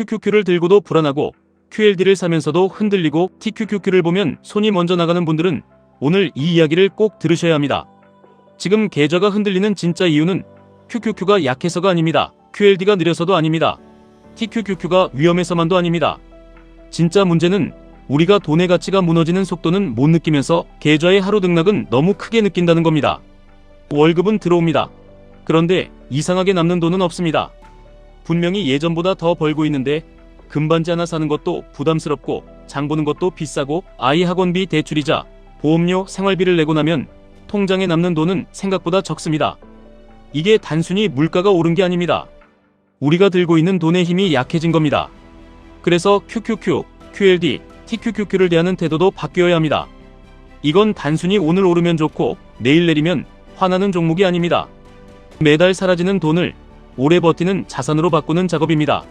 QQQ를 들고도 불안하고 QLD를 사면서도 흔들리고 TQQQ를 보면 손이 먼저 나가는 분들은 오늘 이 이야기를 꼭 들으셔야 합니다. 지금 계좌가 흔들리는 진짜 이유는 QQQ가 약해서가 아닙니다. QLD가 느려서도 아닙니다. TQQQ가 위험해서만도 아닙니다. 진짜 문제는 우리가 돈의 가치가 무너지는 속도는 못 느끼면서 계좌의 하루 등락은 너무 크게 느낀다는 겁니다. 월급은 들어옵니다. 그런데 이상하게 남는 돈은 없습니다. 분명히 예전보다 더 벌고 있는데 금반지 하나 사는 것도 부담스럽고 장 보는 것도 비싸고 아이 학원비 대출이자 보험료 생활비를 내고 나면 통장에 남는 돈은 생각보다 적습니다. 이게 단순히 물가가 오른 게 아닙니다. 우리가 들고 있는 돈의 힘이 약해진 겁니다. 그래서 QQQ, QLD, TQQQ를 대하는 태도도 바뀌어야 합니다. 이건 단순히 오늘 오르면 좋고 내일 내리면 화나는 종목이 아닙니다. 매달 사라지는 돈을 오래 버티는 자산으로 바꾸는 작업입니다.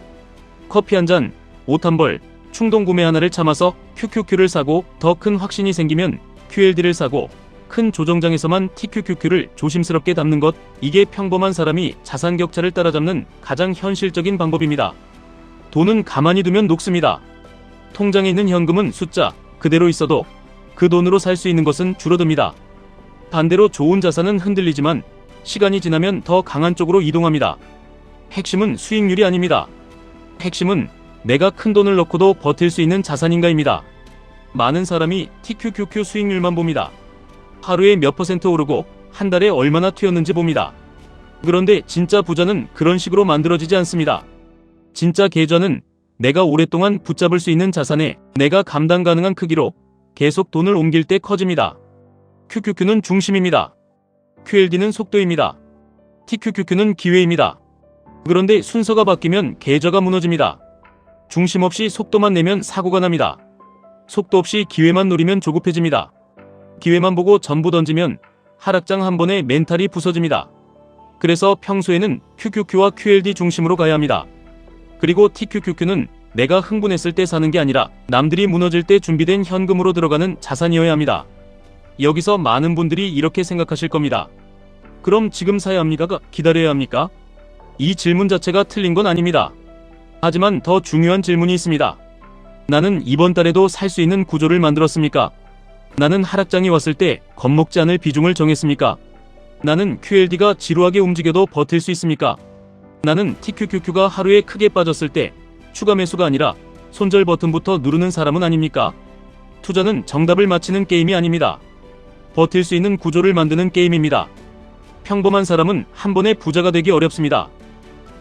커피 한 잔, 옷 한 벌, 충동 구매 하나를 참아서 QQQ를 사고 더 큰 확신이 생기면 QLD를 사고 큰 조정장에서만 TQQQ를 조심스럽게 담는 것, 이게 평범한 사람이 자산 격차를 따라잡는 가장 현실적인 방법입니다. 돈은 가만히 두면 녹습니다. 통장에 있는 현금은 숫자 그대로 있어도 그 돈으로 살 수 있는 것은 줄어듭니다. 반대로 좋은 자산은 흔들리지만 시간이 지나면 더 강한 쪽으로 이동합니다. 핵심은 수익률이 아닙니다. 핵심은 내가 큰 돈을 넣고도 버틸 수 있는 자산인가입니다. 많은 사람이 TQQQ 수익률만 봅니다. 하루에 몇 % 오르고 한 달에 얼마나 튀었는지 봅니다. 그런데 진짜 부자는 그런 식으로 만들어지지 않습니다. 진짜 계좌는 내가 오랫동안 붙잡을 수 있는 자산에 내가 감당 가능한 크기로 계속 돈을 옮길 때 커집니다. QQQ는 중심입니다. QLD는 속도입니다. TQQQ는 기회입니다. 그런데 순서가 바뀌면 계좌가 무너집니다. 중심 없이 속도만 내면 사고가 납니다. 속도 없이 기회만 노리면 조급해집니다. 기회만 보고 전부 던지면 하락장 한 번에 멘탈이 부서집니다. 그래서 평소에는 QQQ와 QLD 중심으로 가야 합니다. 그리고 TQQQ는 내가 흥분했을 때 사는 게 아니라 남들이 무너질 때 준비된 현금으로 들어가는 자산이어야 합니다. 여기서 많은 분들이 이렇게 생각하실 겁니다. 그럼 지금 사야 합니까? 기다려야 합니까? 이 질문 자체가 틀린 건 아닙니다. 하지만 더 중요한 질문이 있습니다. 나는 이번 달에도 살 수 있는 구조를 만들었습니까? 나는 하락장이 왔을 때 겁먹지 않을 비중을 정했습니까? 나는 QLD가 지루하게 움직여도 버틸 수 있습니까? 나는 TQQQ가 하루에 크게 빠졌을 때 추가 매수가 아니라 손절 버튼부터 누르는 사람은 아닙니까? 투자는 정답을 맞히는 게임이 아닙니다. 버틸 수 있는 구조를 만드는 게임입니다. 평범한 사람은 한 번에 부자가 되기 어렵습니다.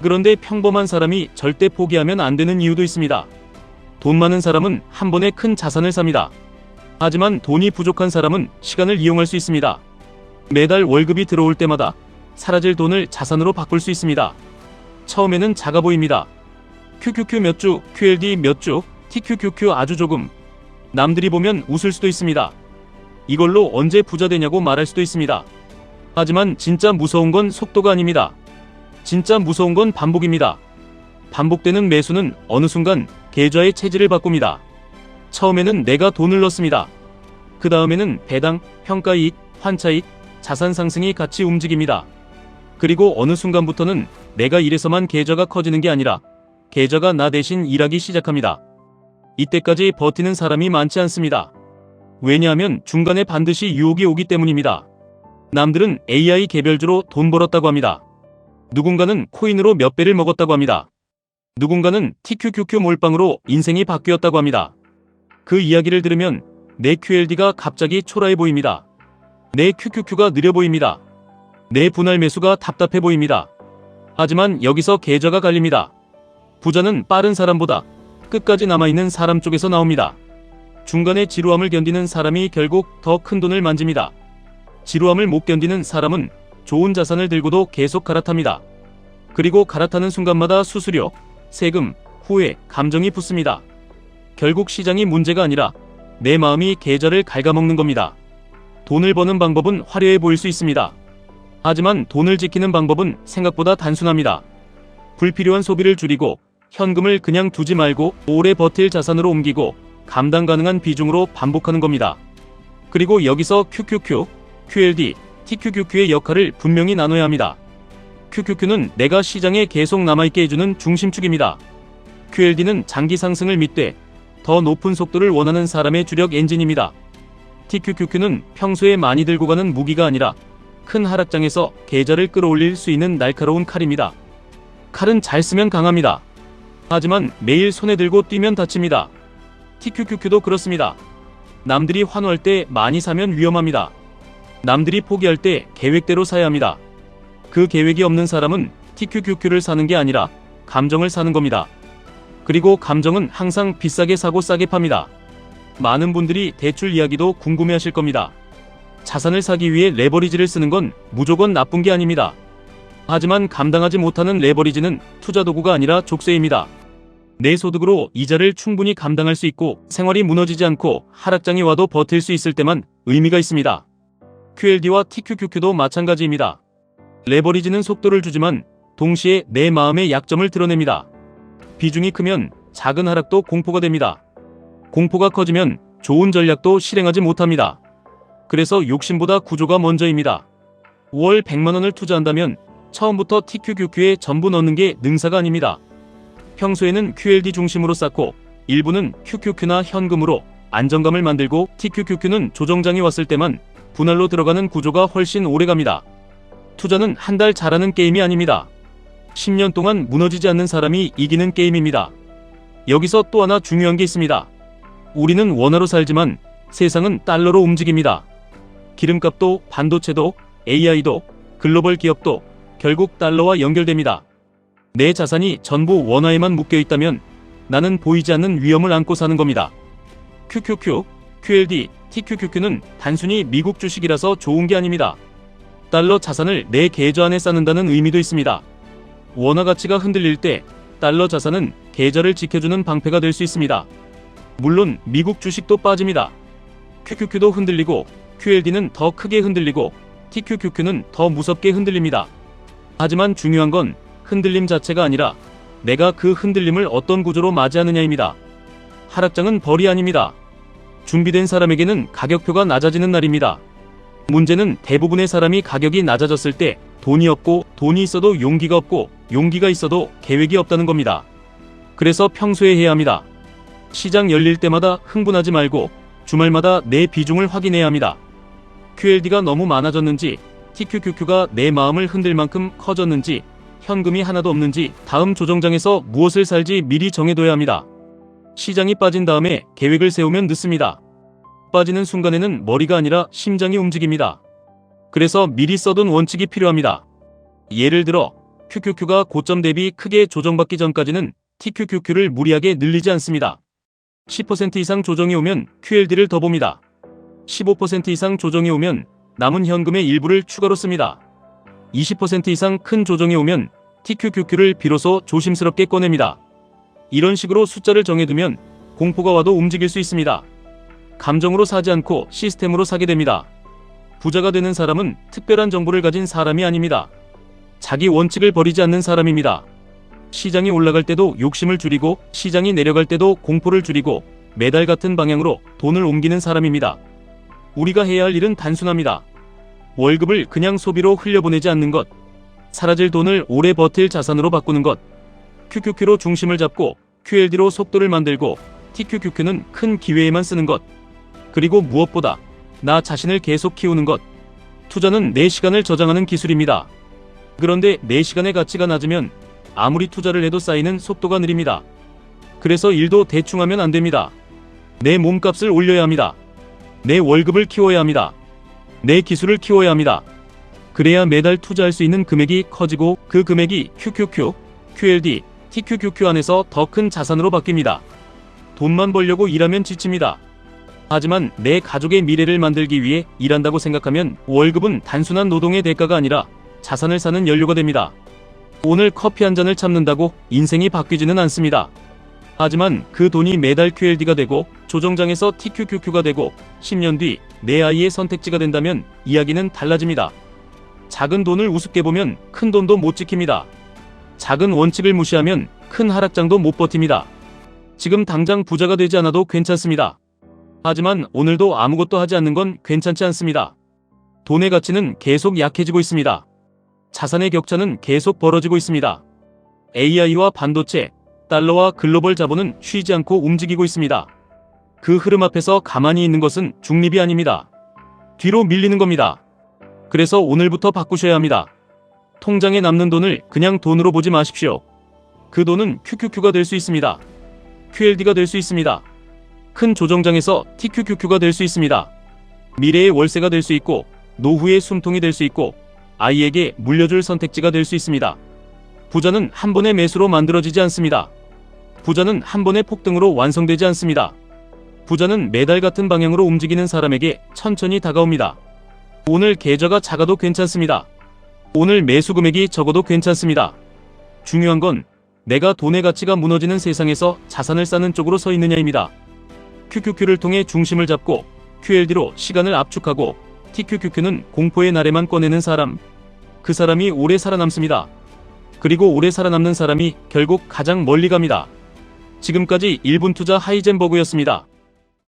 그런데 평범한 사람이 절대 포기하면 안 되는 이유도 있습니다. 돈 많은 사람은 한 번에 큰 자산을 삽니다. 하지만 돈이 부족한 사람은 시간을 이용할 수 있습니다. 매달 월급이 들어올 때마다 사라질 돈을 자산으로 바꿀 수 있습니다. 처음에는 작아 보입니다. QQQ 몇 주, QLD 몇 주, TQQQ 아주 조금. 남들이 보면 웃을 수도 있습니다. 이걸로 언제 부자 되냐고 말할 수도 있습니다. 하지만 진짜 무서운 건 속도가 아닙니다. 진짜 무서운 건 반복입니다. 반복되는 매수는 어느 순간 계좌의 체질을 바꿉니다. 처음에는 내가 돈을 넣습니다. 그 다음에는 배당, 평가이익, 환차익, 자산 상승이 같이 움직입니다. 그리고 어느 순간부터는 내가 이래서만 계좌가 커지는 게 아니라 계좌가 나 대신 일하기 시작합니다. 이때까지 버티는 사람이 많지 않습니다. 왜냐하면 중간에 반드시 유혹이 오기 때문입니다. 남들은 AI 개별주로 돈 벌었다고 합니다. 누군가는 코인으로 몇 배를 먹었다고 합니다. 누군가는 TQQQ 몰빵으로 인생이 바뀌었다고 합니다. 그 이야기를 들으면 내 QLD가 갑자기 초라해 보입니다. 내 QQQ가 느려 보입니다. 내 분할 매수가 답답해 보입니다. 하지만 여기서 계좌가 갈립니다. 부자는 빠른 사람보다 끝까지 남아있는 사람 쪽에서 나옵니다. 중간에 지루함을 견디는 사람이 결국 더 큰 돈을 만집니다. 지루함을 못 견디는 사람은 좋은 자산을 들고도 계속 갈아탑니다. 그리고 갈아타는 순간마다 수수료, 세금, 후회, 감정이 붙습니다. 결국 시장이 문제가 아니라 내 마음이 계좌를 갉아먹는 겁니다. 돈을 버는 방법은 화려해 보일 수 있습니다. 하지만 돈을 지키는 방법은 생각보다 단순합니다. 불필요한 소비를 줄이고 현금을 그냥 두지 말고 오래 버틸 자산으로 옮기고 감당 가능한 비중으로 반복하는 겁니다. 그리고 여기서 QQQ, QLD, TQQQ의 역할을 분명히 나눠야 합니다. QQQ는 내가 시장에 계속 남아있게 해주는 중심축입니다. QLD는 장기 상승을 믿되 더 높은 속도를 원하는 사람의 주력 엔진입니다. TQQQ는 평소에 많이 들고 가는 무기가 아니라 큰 하락장에서 계좌를 끌어올릴 수 있는 날카로운 칼입니다. 칼은 잘 쓰면 강합니다. 하지만 매일 손에 들고 뛰면 다칩니다. TQQQ도 그렇습니다. 남들이 환호할 때 많이 사면 위험합니다. 남들이 포기할 때 계획대로 사야 합니다. 그 계획이 없는 사람은 TQQQ를 사는 게 아니라 감정을 사는 겁니다. 그리고 감정은 항상 비싸게 사고 싸게 팝니다. 많은 분들이 대출 이야기도 궁금해하실 겁니다. 자산을 사기 위해 레버리지를 쓰는 건 무조건 나쁜 게 아닙니다. 하지만 감당하지 못하는 레버리지는 투자 도구가 아니라 족쇄입니다. 내 소득으로 이자를 충분히 감당할 수 있고 생활이 무너지지 않고 하락장이 와도 버틸 수 있을 때만 의미가 있습니다. QLD와 TQQQ도 마찬가지입니다. 레버리지는 속도를 주지만 동시에 내 마음의 약점을 드러냅니다. 비중이 크면 작은 하락도 공포가 됩니다. 공포가 커지면 좋은 전략도 실행하지 못합니다. 그래서 욕심보다 구조가 먼저입니다. 월 100만원을 투자한다면 처음부터 TQQQ에 전부 넣는 게 능사가 아닙니다. 평소에는 QLD 중심으로 쌓고 일부는 QQQ나 현금으로 안정감을 만들고 TQQQ는 조정장이 왔을 때만 분할로 들어가는 구조가 훨씬 오래갑니다. 투자는 한 달 잘하는 게임이 아닙니다. 10년 동안 무너지지 않는 사람이 이기는 게임입니다. 여기서 또 하나 중요한 게 있습니다. 우리는 원화로 살지만 세상은 달러로 움직입니다. 기름값도 반도체도 AI도 글로벌 기업도 결국 달러와 연결됩니다. 내 자산이 전부 원화에만 묶여 있다면 나는 보이지 않는 위험을 안고 사는 겁니다. QQQ, QLD, TQQQ는 단순히 미국 주식이라서 좋은 게 아닙니다. 달러 자산을 내 계좌 안에 쌓는다는 의미도 있습니다. 원화 가치가 흔들릴 때 달러 자산은 계좌를 지켜주는 방패가 될 수 있습니다. 물론 미국 주식도 빠집니다. QQQ도 흔들리고 QLD는 더 크게 흔들리고 TQQQ는 더 무섭게 흔들립니다. 하지만 중요한 건 흔들림 자체가 아니라 내가 그 흔들림을 어떤 구조로 맞이하느냐입니다. 하락장은 벌이 아닙니다. 준비된 사람에게는 가격표가 낮아지는 날입니다. 문제는 대부분의 사람이 가격이 낮아졌을 때 돈이 없고 돈이 있어도 용기가 없고 용기가 있어도 계획이 없다는 겁니다. 그래서 평소에 해야 합니다. 시장 열릴 때마다 흥분하지 말고 주말마다 내 비중을 확인해야 합니다. QLD가 너무 많아졌는지 TQQQ가 내 마음을 흔들 만큼 커졌는지 현금이 하나도 없는지 다음 조정장에서 무엇을 살지 미리 정해둬야 합니다. 시장이 빠진 다음에 계획을 세우면 늦습니다. 빠지는 순간에는 머리가 아니라 심장이 움직입니다. 그래서 미리 써둔 원칙이 필요합니다. 예를 들어 QQQ가 고점 대비 크게 조정받기 전까지는 TQQQ를 무리하게 늘리지 않습니다. 10% 이상 조정이 오면 QLD를 더 봅니다. 15% 이상 조정이 오면 남은 현금의 일부를 추가로 씁니다. 20% 이상 큰 조정이 오면 TQQQ를 비로소 조심스럽게 꺼냅니다. 이런 식으로 숫자를 정해두면 공포가 와도 움직일 수 있습니다. 감정으로 사지 않고 시스템으로 사게 됩니다. 부자가 되는 사람은 특별한 정보를 가진 사람이 아닙니다. 자기 원칙을 버리지 않는 사람입니다. 시장이 올라갈 때도 욕심을 줄이고 시장이 내려갈 때도 공포를 줄이고 매달 같은 방향으로 돈을 옮기는 사람입니다. 우리가 해야 할 일은 단순합니다. 월급을 그냥 소비로 흘려보내지 않는 것, 사라질 돈을 오래 버틸 자산으로 바꾸는 것, QQQ로 중심을 잡고 QLD로 속도를 만들고 TQQQ는 큰 기회에만 쓰는 것, 그리고 무엇보다 나 자신을 계속 키우는 것. 투자는 내 시간을 저장하는 기술입니다. 그런데 내 시간의 가치가 낮으면 아무리 투자를 해도 쌓이는 속도가 느립니다. 그래서 일도 대충 하면 안 됩니다. 내 몸값을 올려야 합니다. 내 월급을 키워야 합니다. 내 기술을 키워야 합니다. 그래야 매달 투자할 수 있는 금액이 커지고 그 금액이 QQQ, QLD, TQQQ 안에서 더 큰 자산으로 바뀝니다. 돈만 벌려고 일하면 지칩니다. 하지만 내 가족의 미래를 만들기 위해 일한다고 생각하면 월급은 단순한 노동의 대가가 아니라 자산을 사는 연료가 됩니다. 오늘 커피 한 잔을 참는다고 인생이 바뀌지는 않습니다. 하지만 그 돈이 매달 QLD가 되고 조정장에서 TQQQ가 되고 10년 뒤 내 아이의 선택지가 된다면 이야기는 달라집니다. 작은 돈을 우습게 보면 큰 돈도 못 지킵니다. 작은 원칙을 무시하면 큰 하락장도 못 버팁니다. 지금 당장 부자가 되지 않아도 괜찮습니다. 하지만 오늘도 아무것도 하지 않는 건 괜찮지 않습니다. 돈의 가치는 계속 약해지고 있습니다. 자산의 격차는 계속 벌어지고 있습니다. AI와 반도체, 달러와 글로벌 자본은 쉬지 않고 움직이고 있습니다. 그 흐름 앞에서 가만히 있는 것은 중립이 아닙니다. 뒤로 밀리는 겁니다. 그래서 오늘부터 바꾸셔야 합니다. 통장에 남는 돈을 그냥 돈으로 보지 마십시오. 그 돈은 QQQ가 될 수 있습니다. QLD가 될 수 있습니다. 큰 조정장에서 TQQQ가 될 수 있습니다. 미래의 월세가 될 수 있고 노후의 숨통이 될 수 있고 아이에게 물려줄 선택지가 될 수 있습니다. 부자는 한 번의 매수로 만들어지지 않습니다. 부자는 한 번의 폭등으로 완성되지 않습니다. 부자는 매달 같은 방향으로 움직이는 사람에게 천천히 다가옵니다. 오늘 계좌가 작아도 괜찮습니다. 오늘 매수 금액이 적어도 괜찮습니다. 중요한 건 내가 돈의 가치가 무너지는 세상에서 자산을 쌓는 쪽으로 서 있느냐입니다. QQQ를 통해 중심을 잡고 QLD로 시간을 압축하고 TQQQ는 공포의 날에만 꺼내는 사람, 그 사람이 오래 살아남습니다. 그리고 오래 살아남는 사람이 결국 가장 멀리 갑니다. 지금까지 1분 투자 하이젠버그였습니다.